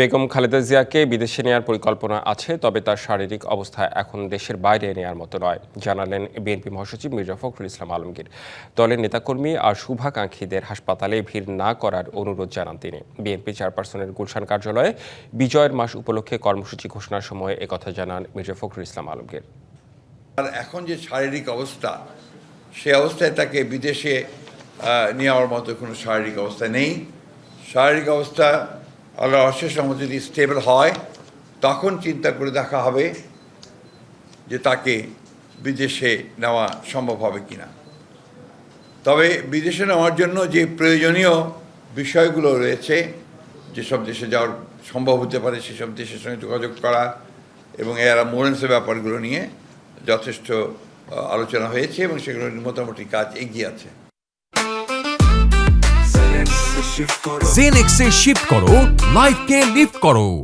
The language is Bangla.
বেগম খালেদা জিয়াকে বিদেশে নেওয়ার পরিকল্পনা আছে, তবে তার শারীরিক অবস্থা এখন দেশের বাইরে নেওয়ার মতো নয়, জানালেন বিএনপি মহাসচিব মির্জা ফখরুল ইসলাম আলমগীর। দলের নেতাকর্মী আর শুভাকাঙ্ক্ষীদের হাসপাতালে ভিড় না করার অনুরোধ জানান তিনি। বিএনপি চেয়ারপারসনের গুলশান কার্যালয়ে বিজয়ের মাস উপলক্ষে কর্মসূচি ঘোষণার সময় একথা জানান মির্জা ফখরুল ইসলাম আলমগীর। আর এখন যে শারীরিক অবস্থা, সে অবস্থায় তাকে বিদেশে নেওয়ার মতো কোনো শারীরিক অবস্থা নেই। শারীরিক অবস্থা আল্লাহর অশেষ রহমতে যদি স্টেবল হয়, তখন চিন্তা করে দেখা হবে যে তাকে বিদেশে নেওয়া সম্ভব হবে কিনা। তবে বিদেশে নেওয়ার জন্য যে প্রয়োজনীয় বিষয়গুলো রয়েছে, যেসব দেশে যাওয়ার সম্ভব হতে পারে সেসব দেশের সঙ্গে যোগাযোগ করা এবং এর অ্যাম্বুলেন্সের ব্যাপারগুলো নিয়ে যথেষ্ট আলোচনা হয়েছে এবং সেগুলোর মোটামুটি কাজ এগিয়ে আছে। জেনেক্সে শিফট করো, লাইফকে লিফট করো।